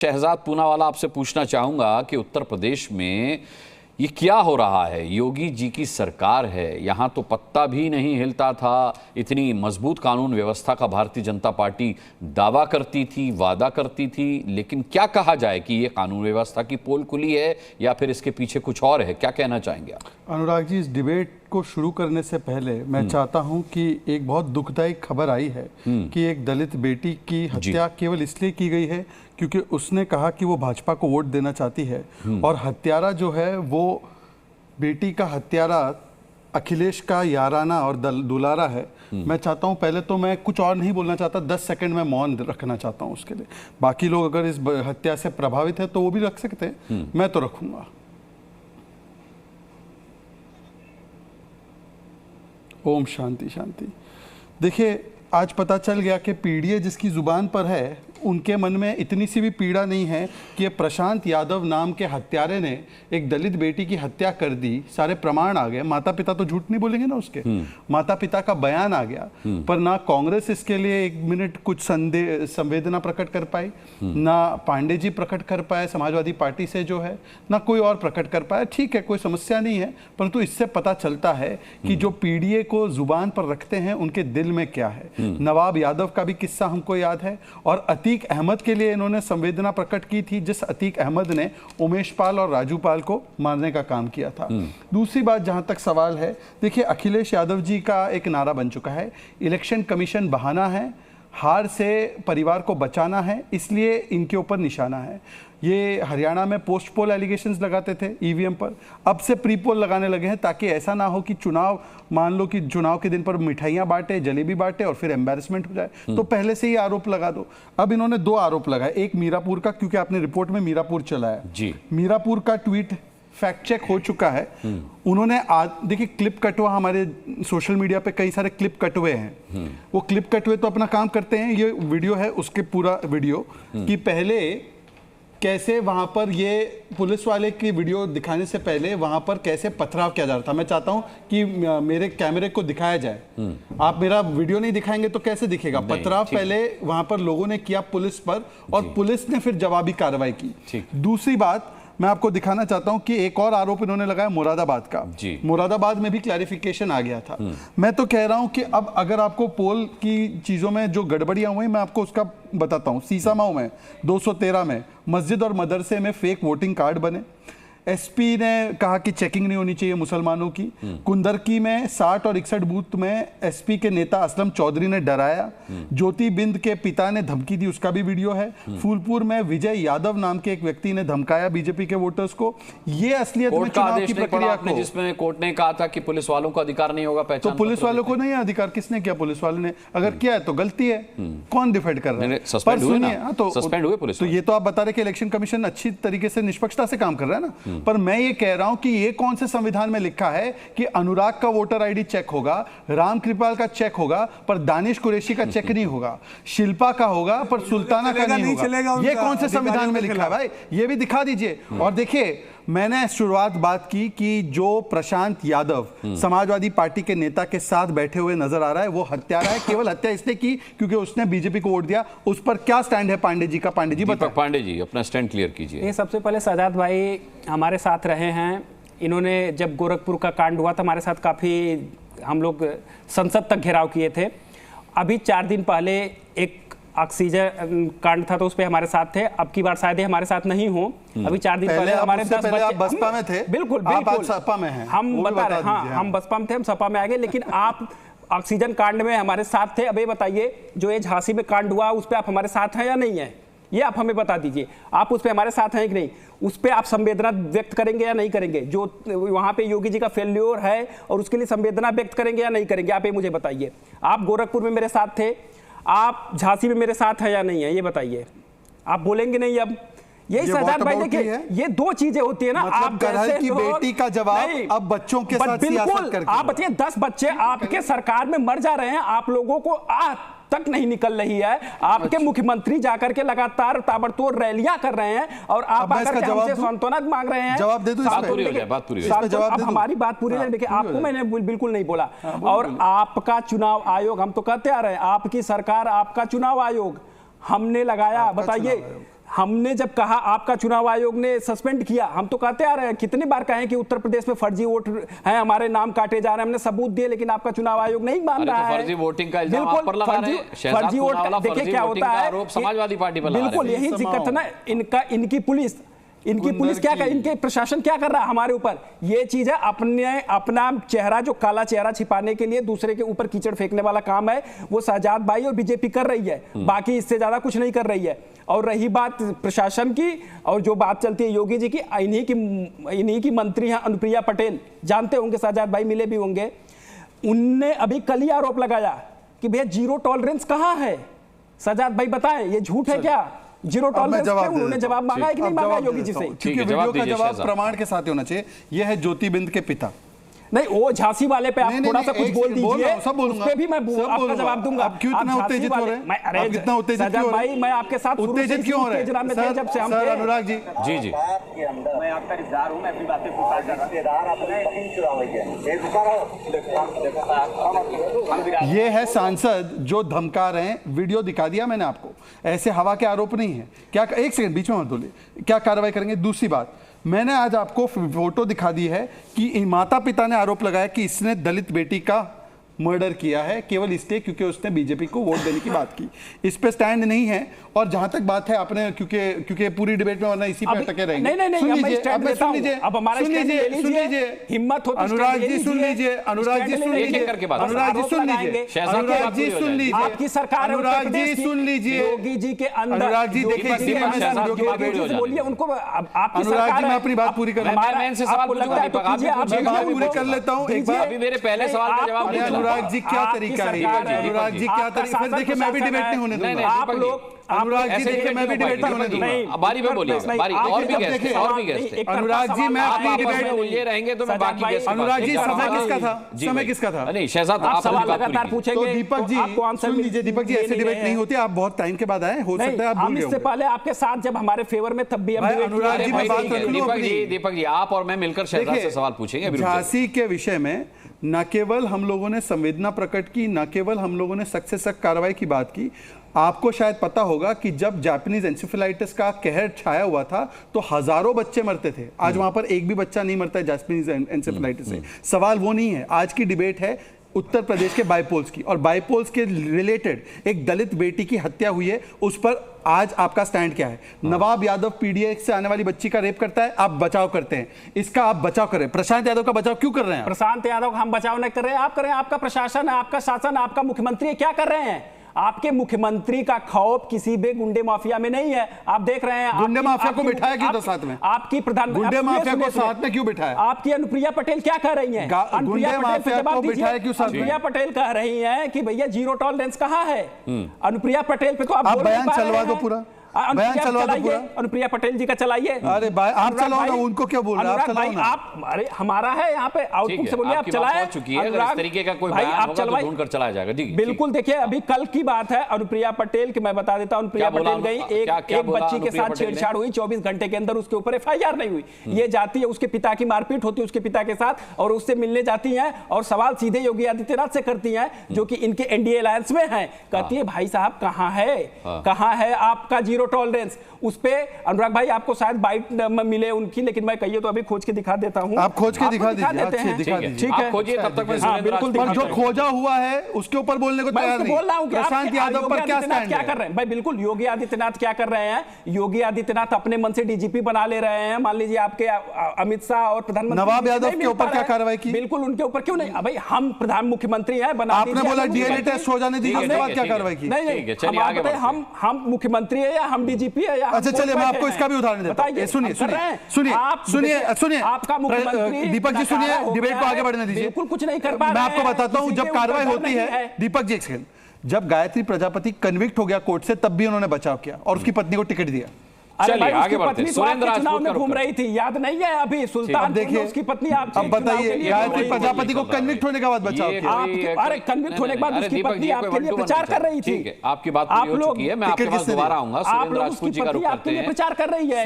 शहजाद पूनावाला, आपसे पूछना चाहूंगा कि उत्तर प्रदेश में ये क्या हो रहा है? योगी जी की सरकार है, यहाँ तो पत्ता भी नहीं हिलता था। इतनी मजबूत कानून व्यवस्था का भारतीय जनता पार्टी दावा करती थी, वादा करती थी, लेकिन क्या कहा जाए कि ये कानून व्यवस्था की पोल खुली है या फिर इसके पीछे कुछ और है? क्या कहना चाहेंगे आप? अनुराग जी, इस डिबेट को शुरू करने से पहले मैं चाहता हूं कि एक बहुत दुखदायी खबर आई है कि एक दलित बेटी की हत्या केवल इसलिए की गई है क्योंकि उसने कहा कि वो भाजपा को वोट देना चाहती है, और हत्यारा जो है वो बेटी का हत्यारा अखिलेश का याराना और दुलारा है। मैं चाहता हूं, पहले तो मैं कुछ और नहीं बोलना चाहता, 10 सेकंड में मौन रखना चाहता हूं उसके लिए। बाकी लोग अगर इस हत्या से प्रभावित है तो वो भी रख सकते हैं, मैं तो रखूंगा। ओम शांति शांति। देखिए, आज पता चल गया कि पीड़ित जिसकी जुबान पर है उनके मन में इतनी सी भी पीड़ा नहीं है कि प्रशांत यादव नाम के हत्यारे ने एक दलित बेटी की हत्या कर दी। सारे प्रमाण आ गए, माता पिता तो झूठ नहीं बोलेंगे ना, उसके माता पिता का बयान आ गया, पर ना कांग्रेस इसके लिए एक मिनट कुछ संवेदना प्रकट कर पाई, ना पांडे जी प्रकट कर पाए समाजवादी पार्टी से जो है, ना कोई और प्रकट कर पाया। ठीक है, कोई समस्या नहीं है, परंतु इससे पता चलता है कि जो पीड़ित को जुबान पर रखते हैं उनके दिल में क्या है। नवाब यादव का भी किस्सा हमको याद है, और अतीक अहमद के लिए इन्होंने संवेदना प्रकट की थी, जिस अतीक अहमद ने उमेश पाल और राजू पाल को मारने का काम किया था। दूसरी बात, जहां तक सवाल है, देखिए अखिलेश यादव जी का एक नारा बन चुका है, इलेक्शन कमीशन बहाना है, हार से परिवार को बचाना है, इसलिए इनके ऊपर निशाना है। ये हरियाणा में पोस्ट पोल एलिगेशंस लगाते थे ईवीएम पर, अब से प्री पोल लगाने लगे हैं, ताकि ऐसा ना हो कि चुनाव, मान लो कि चुनाव के दिन पर मिठाइयां बांटे, जलेबी बांटे और फिर एम्बैरेसमेंट हो जाए, तो पहले से ही आरोप लगा दो। अब इन्होंने 2 आरोप लगाए, एक मीरापुर का, क्योंकि आपने रिपोर्ट में मीरापुर चलाया जी, मीरापुर का ट्वीट फैक्ट चेक हो चुका है। उन्होंने देखिए क्लिप कटवा, हमारे सोशल मीडिया पे कई सारे क्लिप कटवे हैं, वो क्लिप कटवे तो अपना काम करते हैं। ये वीडियो है उसके पूरा वीडियो कि पहले कैसे वहां पर ये पुलिस वाले की वीडियो दिखाने से पहले वहां पर कैसे पथराव किया जा रहा था। मैं चाहता हूं कि मेरे कैमरे को दिखाया जाए। आप मेरा वीडियो नहीं दिखाएंगे तो कैसे दिखेगा? पथराव पहले वहां पर लोगों ने किया पुलिस पर, और पुलिस ने फिर जवाबी कार्रवाई की। दूसरी बात मैं आपको दिखाना चाहता हूं कि एक और आरोप इन्होंने लगाया मुरादाबाद का। मुरादाबाद में भी क्लैरिफिकेशन आ गया था। मैं तो कह रहा हूं कि अब अगर आपको पोल की चीजों में जो गड़बड़ियां हुई, मैं आपको उसका बताता हूं। सीसामाऊ में 213 में मस्जिद और मदरसे में फेक वोटिंग कार्ड बने। एसपी ने कहा कि चेकिंग नहीं होनी चाहिए मुसलमानों की। कुंदरकी में 60 और 61 बूथ में एसपी के नेता असलम चौधरी ने डराया। ज्योति बिंद के पिता ने धमकी दी, उसका भी वीडियो है। फूलपुर में विजय यादव नाम के एक व्यक्ति ने धमकाया बीजेपी के वोटर्स को। ये असलियत में चुनाव की प्रक्रिया को, जिसमें कोर्ट ने कहा था कि पुलिस वालों को अधिकार नहीं होगा पहचान। तो पुलिस वालों को नहीं अधिकार, किसने किया? पुलिस वालों ने। अगर किया है तो गलती है, कौन डिफेंड कर रहा है? सस्पेंड हुए पुलिस। तो ये तो आप बता रहे कि इलेक्शन कमीशन अच्छी तरीके से निष्पक्षता से काम कर रहा है ना, पर मैं ये कह रहा हूं कि ये कौन से संविधान में लिखा है कि अनुराग का वोटर आईडी चेक होगा, राम कृपाल का चेक होगा, पर दानिश कुरैशी का चेक नहीं होगा, शिल्पा का होगा पर सुल्ताना का नहीं होगा? ये कौन से संविधान में लिखा है भाई? ये भी दिखा दीजिए। और देखिए, मैंने शुरुआत बात की कि जो प्रशांत यादव समाजवादी पार्टी के नेता के साथ बैठे हुए नजर आ रहा है, वो हत्यारा है। केवल हत्या इसने की क्योंकि उसने बीजेपी को वोट दिया। उस पर क्या स्टैंड है पांडे जी का? पांडे जी बताओ। पांडे जी अपना स्टैंड क्लियर कीजिए। ये सबसे पहले शहजाद भाई हमारे साथ रहे हैं। इन्होंने जब गोरखपुर का कांड हुआ था, हमारे साथ काफी हम लोग संसद तक घेराव किए थे। अभी 4 दिन पहले एक ऑक्सीजन कांड था, तो उस पे हमारे साथ थे। अब की बार शायद हमारे साथ नहीं हो। अभी 4 दिन पहले हमारे 10 बच्चे बसपा में थे। बिल्कुल आप सपा में हैं। हम बता रहे हैं, हाँ, हम बसपा में थे, हम सपा में आ गए, लेकिन आप ऑक्सीजन कांड में हमारे साथ थे। अब ये बताइए, जो ये झांसी में कांड हुआ उस पर आप हमारे साथ हैं या नहीं है? ये आप हमें बता दीजिए, आप उस पर हमारे साथ हैं कि नहीं? उस पर आप संवेदना व्यक्त करेंगे या नहीं करेंगे? जो वहां पे योगी जी का फेल्योर है और उसके लिए संवेदना व्यक्त करेंगे या नहीं करेंगे? आप ये मुझे बताइए। आप गोरखपुर में मेरे साथ थे, आप झांसी में मेरे साथ है या नहीं है? ये बताइए। आप बोलेंगे नहीं अब? यही शहजाद भाई, देखिए ये 2 चीजें होती है ना। मतलब आप गधल की बेटी का जवाब अब बच्चों के साथ सियासत करके। आप बताइए, 10 बच्चे आपके सरकार में मर जा रहे हैं, आप लोगों को तक नहीं निकल रही है। आपके मुख्यमंत्री जाकर के लगातार ताबड़तोड़ रैलियां कर रहे हैं और आप आकर के हमसे सांत्वना मांग रहे हैं। जवाब दे दो, बात पूरी हो जाए। अब हमारी बात पूरी है। देखिए, आपको मैंने बिल्कुल नहीं बोला। और आपका चुनाव आयोग, हम तो कहते आ रहे हैं, आपकी सरकार, आपका चुनाव आयोग हमने लगाया। बताइए, हमने जब कहा आपका चुनाव आयोग ने सस्पेंड किया, हम तो कहते आ रहे हैं, कितनी बार कहें कि उत्तर प्रदेश में फर्जी वोट हैं, हमारे नाम काटे जा रहे हैं, हमने सबूत दिए, लेकिन आपका चुनाव आयोग नहीं मान रहा है। फर्जी वोटिंग का इल्जाम आप पर लगा रहे हैं। फर्जी वोट देखिए क्या होता है, आरोप समाजवादी पार्टी पर लगा रहे हैं। बिल्कुल यही दिक्कत है ना, इनकी पुलिस क्या कर, इनके प्रशासन क्या कर रहा है हमारे ऊपर। ये चीज है, अपना चेहरा, जो काला चेहरा छिपाने के लिए दूसरे के ऊपर कीचड़ फेंकने वाला काम है, वो शहजाद भाई और बीजेपी कर रही है, बाकी इससे ज्यादा कुछ नहीं कर रही है। और रही बात प्रशासन की, और जो बात चलती है योगी जी की, इन्हीं की मंत्री हैं अनुप्रिया पटेल, जानते होंगे, शहजाद भाई मिले भी होंगे। उनने अभी कल ही आरोप लगाया कि भैया जीरो टॉलरेंस कहां है। शहजाद भाई बताएं, ये झूठ है क्या? जीरो टॉलरेंस क्या? उन्होंने जवाब मांगा है कि नहीं मांगा योगी जी से? क्योंकि वीडियो का जवाब प्रमाण के साथ होना चाहिए। यह है ज्योतिबिंद के पिता। नहीं, वो झांसी वाले पे आप थोड़ा सा कुछ बोल दीजिए, सब बोलूंगा, उस पे भी मैं आपका जवाब दूंगा। आप क्यों इतना उत्तेजित हो रहे हैं? आप कितना उत्तेजित क्यों हो रहे हैं? भाई मैं आपके साथ उत्तेजित क्यों हो रहे हैं? जब से हम सर अनुराग जी, जी जी, मैं आपका रिश्तेदार हूं, मैं अपनी बातें पूछा कर रहा हूं। ये है सांसद जो धमका रहे हैं, वीडियो दिखा दिया मैंने आपको। ऐसे हवा के आरोप नहीं है। क्या, एक सेकंड बीच में मत बोलिए, क्या कार्रवाई करेंगे? दूसरी बात, मैंने आज आपको फोटो दिखा दी है कि माता पिता ने आरोप लगाया कि इसने दलित बेटी का मर्डर किया है, केवल इसलिए क्योंकि उसने बीजेपी को वोट देने की बात की। इस पे स्टैंड नहीं है। और जहां तक बात है, आपने क्योंकि पूरी डिबेट में वरना इसी पे अटके रहेंगे। नहीं, सुन लीजिए, अब हमारा सुन लीजिए, हिम्मत हो, अनुराग जी सुन लीजिए, अनुराग जी सुन लीजिए, अनुराग जी सुन लीजिए, अनुराग जी सुन लीजिए, आपकी सरकार, अनुराग जी सुन लीजिए, योगी जी के अंदर, अनुराग जी देखिए, बोलिए उनको, आपकी अनुराग जी मैं अपनी बात पूरी कर कर लेता हूँ एक बार। अभी मेरे पहले सवाल का जवाब नहीं। अनुराग जी क्या तरीका है? अनुराग जी क्या तरीका? देखिए मैं भी डिबेट नहीं होने दूंगा। आप लोग, अनुराग जी देखिए मैं भी डिबेट नहीं होने दूंगा। बारी में बोलिए, बारी और भी गेस्ट, और भी गेस्ट। अनुराग जी मैं अपनी डिबेट में उलझे रहेंगे तो मैं बाकी गेस्ट। अनुराग जी समय किसका था? समय किसका था? नहीं शहजाद, आप सवाल लगातार पूछेंगे तो दीपक जी सुन लीजिए, दीपक जी ऐसे डिबेट नहीं होती। आप बहुत टाइम के बाद आए, हो सकता है आप भूल गए। इससे पहले आपके साथ जब हमारे फेवर में, तब भी अनुराग जी मैं बात कर लूं अपनी। दीपक जी आप और मैं मिलकर शहजाद से सवाल पूछेंगे। झांसी के विषय में न केवल हम लोगों ने संवेदना प्रकट की, न केवल हम लोगों ने सख्त से सख्त कार्रवाई की बात की। आपको शायद पता होगा कि जब जापानीज एन्सेफेलाइटिस का कहर छाया हुआ था तो हजारों बच्चे मरते थे। आज वहां पर एक भी बच्चा नहीं मरता है जापानीज एन्सेफेलाइटिस से। सवाल वो नहीं है। आज की डिबेट है उत्तर प्रदेश के बाइपोल्स की, और बाइपोल्स के रिलेटेड एक दलित बेटी की हत्या हुई है, उस पर आज आपका स्टैंड क्या है? नवाब यादव पीडीएक्स से आने वाली बच्ची का रेप करता है, आप बचाव करते हैं, इसका आप बचाव करें। प्रशांत यादव का बचाव क्यों कर रहे हैं? प्रशांत यादव का हम बचाव नहीं कर रहे हैं, आप कर रहे हैं। आपका प्रशासन है, आपका शासन, आपका मुख्यमंत्री क्या कर रहे हैं? आपके मुख्यमंत्री का खौफ किसी भी गुंडे माफिया में नहीं है। आप देख रहे हैं गुंडे माफिया को बिठाया क्यों था साथ में? आपकी प्रधान गुंडे माफिया को साथ में क्यों बिठाया? आपकी अनुप्रिया पटेल क्या कह रही हैं? गुंडे माफिया को बिठाया क्यों साथ में? अनुप्रिया पटेल कह रही हैं कि भैया जीरो टॉलरेंस कहां है। अनुप्रिया पटेल पे तो आप बयान चलवा दो पूरा, बयान चलवा दो पूरा। अनुप्रिया पटेल जी का चलाइए। अरे भाई आप चलाओ ना, उनको क्या बोल रहे हैं? आप चलाओ ना। आप, अरे हमारा है यहाँ पे, आउटपुट से बोलिए, आप चलाएं। अगर इस तरीके का कोई बयान होगा तो ढूंढकर चलाया जाएगा। जी बिल्कुल। देखिए अभी कल की बात है, अनुप्रिया पटेल की मैं बता देता हूं। अनुप्रिया पटेल गई, एक बच्ची के साथ छेड़छाड़ हुई, 24 घंटे के अंदर उसके ऊपर एफआईआर नहीं हुई। ये जाती है, उसके पिता की मारपीट होती है उसके पिता के साथ, और उससे मिलने जाती हैं और सवाल सीधे योगी आदित्यनाथ से करती हैं, जो कि इनके एनडीए अलायंस में हैं। कहती है भाई साहब कहां है आपका जीरो टॉलरेंस? उस पे अनुराग भाई आपको शायद बाइट मिले उनकी, लेकिन मैं कहिए तो अभी खोज के दिखा देता हूं। आप खोज के दिखा दीजिए। ठीक है, खोजिए तब तक मैं बिल्कुल। पर जो खोजा हुआ है उसके ऊपर बोलने को तैयार नहीं। बोल रहा हूं कि प्रशांत यादव पर क्या स्टैंड क्या कर रहे हैं? भाई बिल्कुल, योगी आदित्यनाथ क्या कर रहे हैं? योगी आदित्यनाथ अपने मन से डीजीपी बना ले रहे हैं। मान लीजिए आपके अमित शाह और प्रधानमंत्री नवाब यादव के ऊपर क्या कार्रवाई की? बिल्कुल उनके ऊपर क्यों नहीं? भाई हम प्रधान मुख्यमंत्री हैं, बना आपने बोला डीएनए टेस्ट हो जाने दीजिए, उसके बाद क्या कार्रवाई की? नहीं, हम मुख्यमंत्री है या हम डीजीपी है या? अच्छा चलिए मैं आपको इसका भी उदाहरण देता हूं। सुनिए आपका मुख्यमंत्री दीपक जी, सुनिए, डिबेट को आगे बढ़ने दीजिए। बिल्कुल कुछ नहीं कर पा रहे। मैं आपको बताता हूं, जब कार्रवाई होती है, दीपक जी एक सेकंड, जब गायत्री प्रजापति कन्विक्ट हो गया कोर्ट से, तब भी उन्होंने बचाव किया और उसकी पत्नी को टिकट दिया। चलिए आगे बढ़ते हैं। सुरेंद्र राजपूत में घूम रही थी, याद नहीं है? अभी सुल्तान देखिए उसकी पत्नी। आप अब बताइए, गायत्री प्रजापति को कन्विक्ट होने के बाद बचाव किया। अरे कन्विक्ट होने के बाद उसकी पत्नी आपके लिए प्रचार कर रही थी। ठीक है, आपकी बात पूरी हो चुकी है। मैं आपके पास दोबारा आऊंगा। सुरेंद्र राजपूत जी का रुख करते हैं। प्रचार कर रही है।